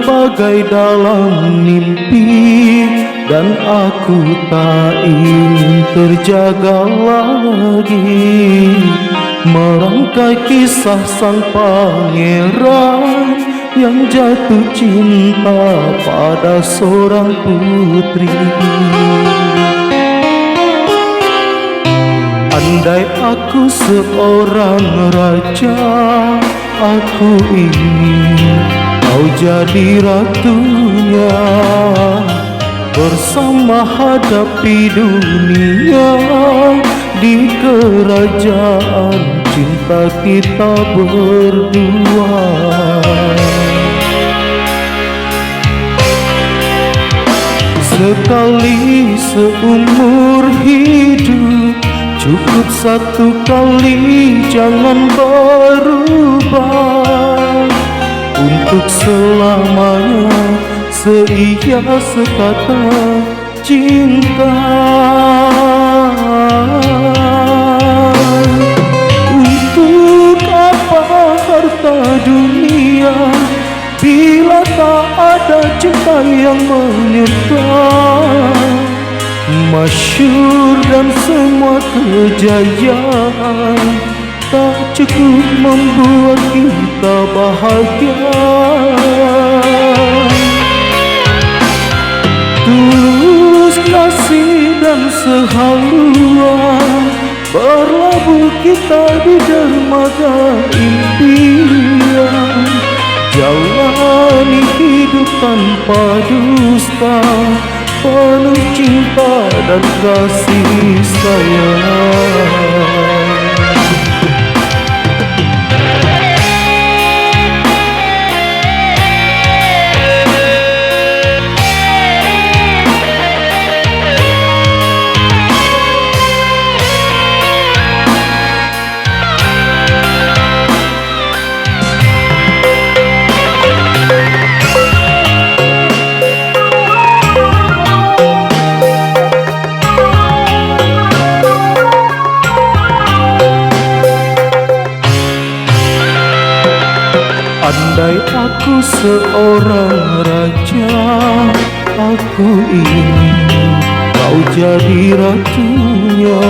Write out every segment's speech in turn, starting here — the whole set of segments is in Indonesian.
bagai dalam mimpi, dan aku tak ingin terjaga lagi merangkai kisah sang pangeran yang jatuh cinta pada seorang putri. Andai aku seorang raja, aku ingin kau jadi ratunya, bersama hadapi dunia di kerajaan cinta kita berdua. Sekali seumur hidup, cukup satu kali, jangan berubah. Untuk selamanya seia sekata cinta. Untuk apa harta dunia bila tak ada cinta yang menyertai? Masyhur dan semua kejayaan tak cukup membuat kita bahagia. Tulus kasih dan sehaluan, berlabuh kita di dermaga impian. Jalani hidup tanpa dusta, penuh cinta dan kasih sayang. Andai aku seorang raja, aku ingin kau jadi ratunya,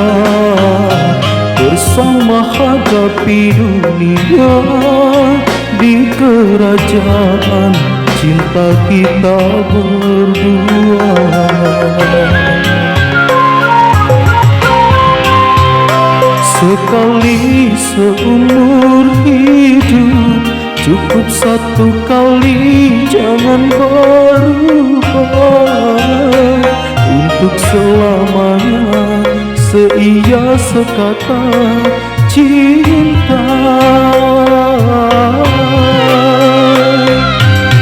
bersama hadapi dunia di kerajaan cinta kita berdua. Sekali seumur hidup, cukup satu kali, jangan berubah. Untuk selamanya seia sekata cinta.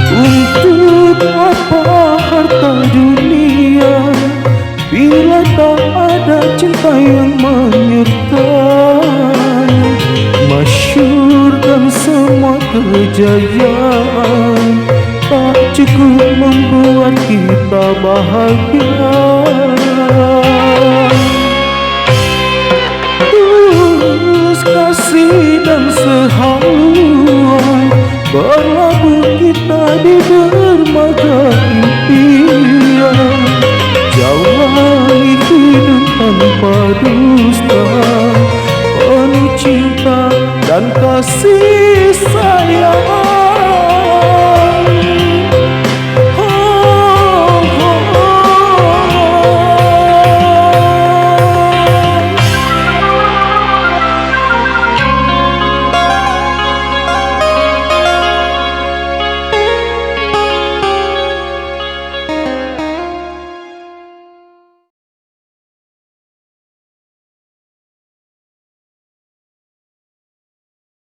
Untuk apa harta dunia bila tak ada cinta yang menyertai? Masyhur dan semua kejayaan tak cukup membuat kita bahagia.